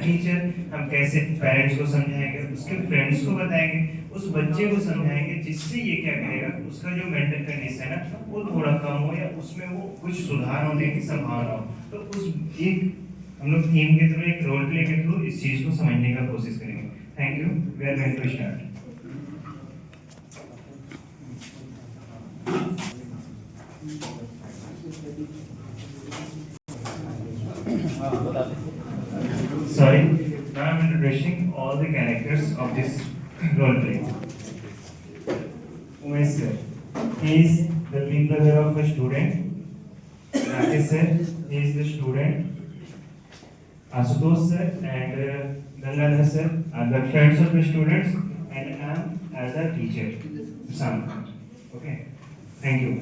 Teacher हम कैसे parents को समझाएंगे, उसके फ्रेंड्स को बताएंगे, उस बच्चे को समझाएंगे, जिससे ये क्या करेगा, उसका जो मेंटल कंडीशन है वो थोड़ा कम हो या उसमें वो कुछ सुधार होने की संभावना हो। तो उस एक हम लोग थीम के थ्रू, एक रोल प्ले के थ्रू इस चीज को समझने का कोशिश करेंगे। Thank you. We are going to start. Sorry, now I'm introducing all the characters of this role play. Umesh sir, he is the twin brother of a student. Rakesh sir, he is the student. Ashutosh sir and Gangadhar sir are the friends of the students, and I am as a teacher. Sam. Okay. Thank you.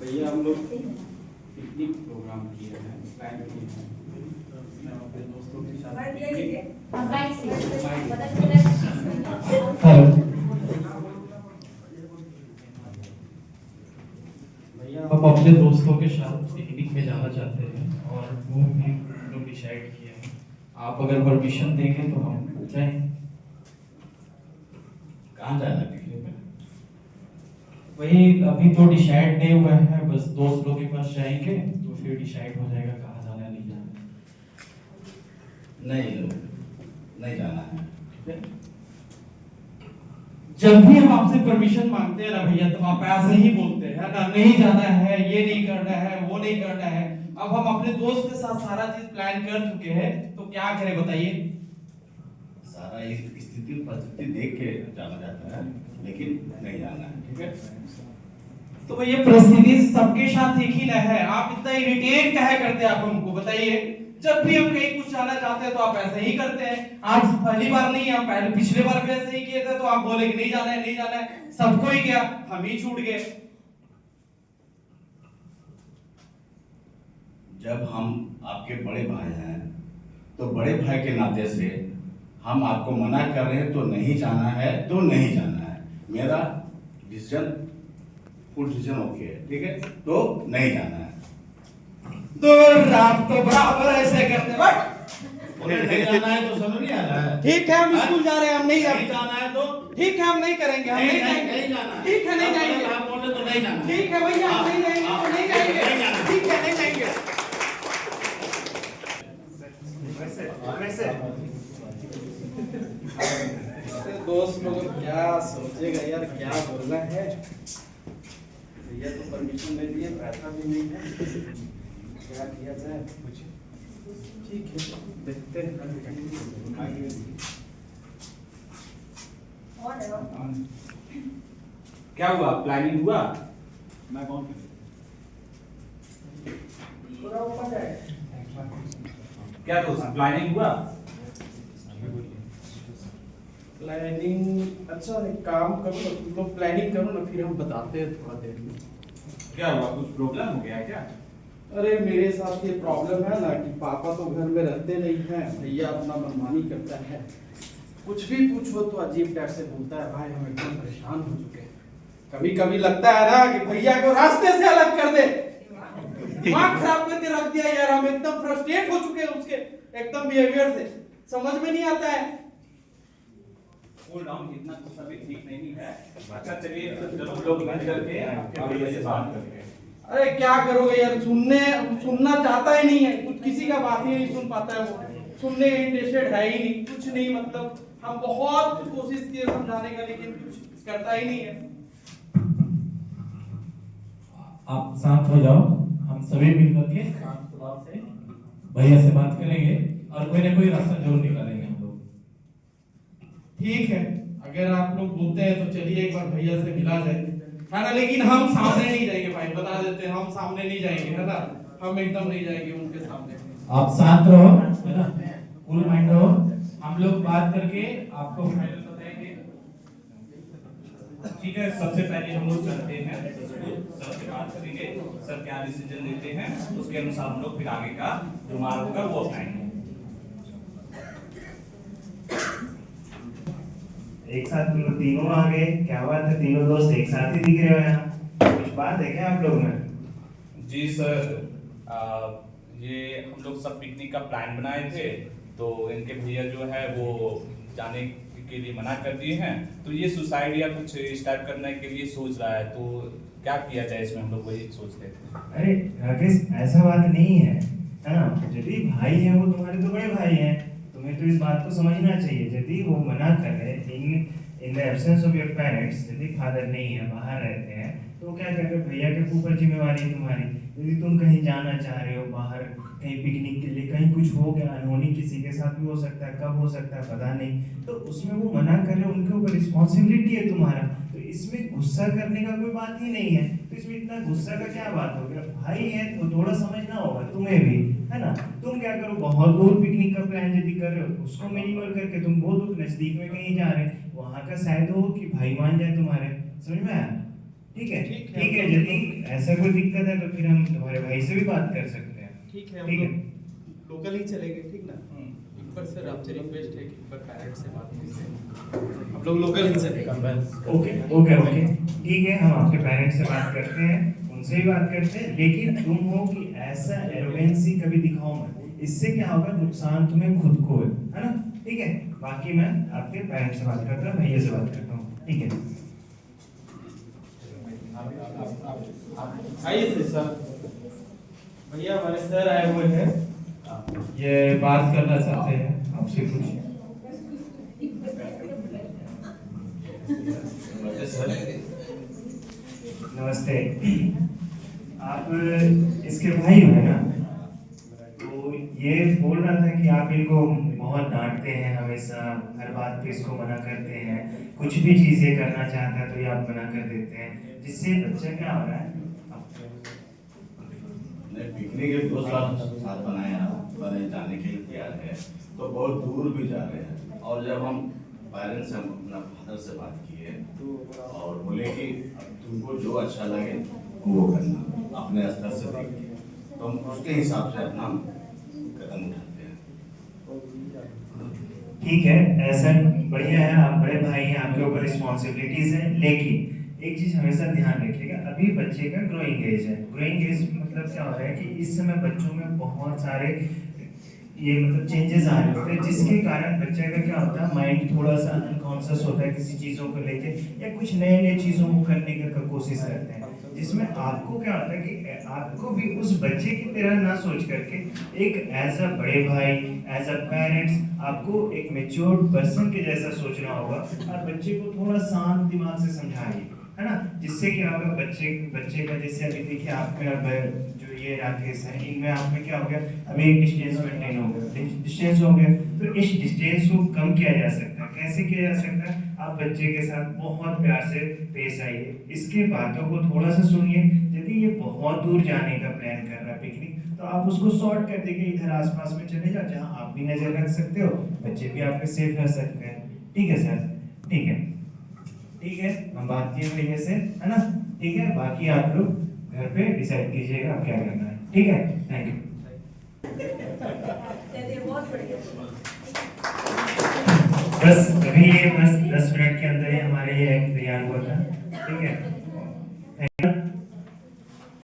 भैया हम लोग picnic programme किए हैं, plan किए हैं अपने दोस्तों के साथ। भैया हम अपने दोस्तों के साथ पिकनिक में जाना चाहते हैं और वो भी लोग डिसाइड किए हैं। आप अगर परमिशन देंगे तो हम जाएं। कहाँ जाना पिकनिक में? वही अभी तो डिसाइड नहीं हुआ है, बस दोस्त लोग के पास जाएंगे तो फिर डिसाइड हो जाएगा कहाँ जाना है, नहीं जाना। नहीं जाना है, ठीक है? जब भी हम आपसे परमिशन मांगते हैं ना भैया, तो आप ऐसे ही बोलते हैं ना, नहीं जाना है, ये नहीं करना है, वो नहीं करना है। अब हम अपने दोस्त के साथ सारा चीज प्लान कर चुके हैं, तो क्या करें बताइए? सारा स्थिति परिस्थिति देख के जाना जाता है, लेकिन नहीं जाना है, ठीक है? तो ये परिस्थिति सबके साथ एक ही ना है। आप इतना इरिटेट काहे करते हैं आप हमको बताइए? जब भी हम कहीं कुछ जाना चाहते हैं तो आप ऐसे ही करते हैं। आज पहली बार नहीं, हम पहले पिछले बार भी ऐसे ही किए थे, तो आप बोले कि नहीं जाना है, नहीं जाना है, सबको ही गया, हम ही छूट गए। जब हम आपके बड़े भाई हैं, तो बड़े भाई के नाते से हम आपको मना कर रहे हैं, तो नहीं जाना है तो नहीं जाना है। मेरा डिसीजन फुल डिसीजन ओके है, ठीक है? तो नहीं जाना है। तो आप तो बराबर ऐसे करते हैं। उन्हें नहीं जाना है तो समझ नहीं आ रहा है। ठीक है, हम स्कूल जा रहे हैं, हम नहीं जाना है तो ठीक है, हम नहीं करेंगे, हम नहीं जाएंगे। नहीं जाना है, ठीक है, नहीं जाएंगे। आप बोले तो नहीं जाना। ठीक है भैया, हम नहीं जाएंगे तो नहीं जाएंगे। ठीक है, नहीं जाएंगे। दोस्त लोग क्या सोचेगा यार, क्या बोलना है? भैया तो परमिशन नहीं दिए, पैसा भी नहीं है, क्या किया जाए? ठीक है, देखते हैं। क्या हुआ? प्लानिंग हुआ? मैं कौन? क्या दोस्त, प्लानिंग हुआ? प्लानिंग? अच्छा एक काम करो ना, तुम लोग प्लानिंग करो ना, फिर हम बताते हैं थोड़ा देर में। क्या हुआ? कुछ प्रॉब्लम हो गया क्या? अरे मेरे साथ ये प्रॉब्लम है ना कि पापा तो घर में रहते नहीं हैं, भैया अपना मनमानी करता है, कुछ भी पूछो तो अजीब टाइप से बोलता है। भाई हम एकदम परेशान हो चुके हैं। कभी कभी लगता है ना कि भैया को रास्ते से अलग कर दे, दिमाग खराब करके रख दिया यार। हम एकदम फ्रस्ट्रेट हो चुके हैं उसके एकदम बिहेवियर से, समझ में नहीं आता है। कूल डाउन, इतना तो सभी ठीक नहीं है। अच्छा चलिए, चलो लोग मिल करके आपके भैया से बात करते हैं। अरे क्या करोगे यार, सुनना चाहता ही नहीं है, कुछ किसी का बात ही नहीं सुन पाता है, वो सुनने इंटरेस्टेड है ही नहीं, कुछ नहीं। मतलब हम बहुत कोशिश किए समझाने का, लेकिन कुछ करता ही नहीं है। आप शांत हो जाओ, हम सभी मिलकर के शांत स्वभाव से भैया से बात करेंगे और कोई ना कोई रास्ता जरूर निकालेंगे हम लोग। ठीक है, अगर आप लोग बोलते हैं तो चलिए एक बार भैया से मिला जाए, है ना? लेकिन हम सामने नहीं जाएंगे भाई, बता देते हैं, हम सामने नहीं जाएंगे, है ना? हम एकदम नहीं जाएंगे उनके सामने। आप शांत रहो, है ना? कूल माइंड रहो, हम लोग बात करके आपको फाइनल बताएंगे। ठीक है, सबसे पहले हम लोग चलते हैं सर से बात करेंगे, सर क्या डिसीजन लेते हैं उसके अनुसार हम लोग फिर आगे का जो मार्ग होगा वो अपनाएंगे। एक साथ तुम लोग तीनों आ गए, क्या बात है, तीनों दोस्त एक साथ ही दिख रहे हो यहाँ, कुछ बात है क्या आप लोग में? जी सर, ये हम लोग सब पिकनिक का प्लान बनाए थे, तो इनके भैया जो है वो जाने के लिए मना कर दिए हैं, तो ये सुसाइड या कुछ स्टार्ट करने के लिए सोच रहा है, तो क्या किया जाए इसमें, हम लोग वही सोच रहे थे। अरे राकेश, ऐसा बात नहीं है ना, यदि भाई है वो तुम्हारे तो बड़े भाई हैं, तुम्हें तो इस बात को समझना चाहिए। यदि वो मना कर रहे in the absence of your parents, यदि फादर नहीं है, बाहर रहते हैं, तो वो क्या कर रहे हो, भैया के ऊपर जिम्मेवारी है तुम्हारी। यदि तुम कहीं जाना चाह रहे हो बाहर, कहीं पिकनिक के लिए, कहीं कुछ हो गया, अनहोनी किसी के साथ भी हो सकता है, कब हो सकता है पता नहीं, तो उसमें वो मना कर रहे हो, उनके ऊपर रिस्पॉन्सिबिलिटी है तुम्हारा, तो इसमें गुस्सा करने का कोई बात ही नहीं है। तो इसमें इतना गुस्सा का क्या बात हो गया, भाई है तो थोड़ा समझना होगा तुम्हें भी, है ना। तुम क्या करो, बहुत दूर पिकनिक का प्लान यदि कर रहे हो, उसको मिनिमल करके तुम बहुत दूर नजदीक में कहीं जा रहे हैं, वहां का शायद हो कि भाई मान जाए तुम्हारे, समझ में आया? ठीक है, ठीक है, यदि ऐसा कोई दिक्कत है तो फिर हम तुम्हारे भाई से भी बात कर सकते हैं। ठीक है, ठीक है, लोकल ही चलेंगे, ठीक ना। एक बार सर आपसे रिक्वेस्ट है कि एक बार पेरेंट्स से बात कीजिए, हम लोग लोकल ही चलेंगे। ओके ओके ओके, ठीक है, हम आपके पेरेंट्स से बात करते हैं, उनसे ही बात करते हैं, लेकिन तुम हो कि ऐसा एरोगेंसी कभी दिखाओ मत, इससे क्या होगा, नुकसान तुम्हें खुद को है ना। ठीक है, बाकी मैं आपके पेरेंट्स से बात करता हूँ, भैया से बात करता हूँ, ठीक है। आइए सर, भैया हमारे सर आए हुए हैं, ये बात करना चाहते हैं आपसे कुछ। नमस्ते, आप इसके भाई हो ना? तो ये बोल रहा था कि आप इनको बहुत डांटते हैं, हमेशा हर बात पे इसको मना करते हैं, कुछ भी चीजें करना चाहता है तो ये आप मना कर देते हैं, जिससे बच्चा क्या हो रहा है। पिकनिक एक 2 साल बनाया, बने जाने के लिए तैयार है, तो बहुत दूर भी जा रहे हैं, और जब हम पेरेंट्स से, हम अपना फादर से बात किए और बोले कि अब तुमको जो अच्छा लगे वो करना, अपने स्तर से देखिए, तो हम उसके हिसाब से अपना कदम उठाते हैं। ठीक है, ऐसा बढ़िया है, आप बड़े भाई हैं, आपके ऊपर रिस्पॉन्सिबिलिटीज है, लेकिन एक चीज हमेशा ध्यान रखिएगा, अभी बच्चे का ग्रोइंग एज है। ग्रोइंग एज मतलब क्या हो रहा है कि इस समय बच्चों में बहुत सारे ये मतलब चेंजेस आ रहे होते हैं, जिसके कारण बच्चे का क्या होता है, माइंड थोड़ा सा अनकॉन्शियस होता है किसी चीज़ों को लेके, या कुछ नए नए चीज़ों को करने की कोशिश करते हैं, जिसमें आपको क्या होता है कि आपको भी उस बच्चे की तरह ना सोच करके एक एज अ बड़े भाई, एज अ पेरेंट्स, आपको एक मैच्योर्ड पर्सन के जैसा सोचना होगा, और बच्चे को थोड़ा शांत दिमाग से समझाइए, है ना। जिससे क्या होगा, बच्चे का जैसे अभी देखिए आप में अब जो ये राकेश है, इनमें आप में क्या हो गया, अभी एक डिस्टेंस मेंटेन हो गया, डिस्टेंस हो गया, तो इस डिस्टेंस को कम किया जा सकता है। कैसे किया जा सकता है, आप बच्चे के साथ बहुत प्यार से पेश आइए, इसके बातों को थोड़ा सा सुनिए। यदि ये बहुत दूर जाने का प्लान कर रहा है पिकनिक, तो आप उसको शॉर्ट कर देंगे, इधर आसपास में चले जाओ जहाँ आप भी नजर रख सकते हो, बच्चे भी आपके सेफ रह सकते हैं। ठीक है सर, ठीक है, ठीक है, हम बात किए भैया से, है ना। ठीक है, बाकी आप लोग घर पे डिसाइड कीजिएगा आप क्या करना है। ठीक है, थैंक यू। बस अभी ये 10 मिनट के अंदर ही हमारे ये एक्ट तैयार हुआ था, ठीक है।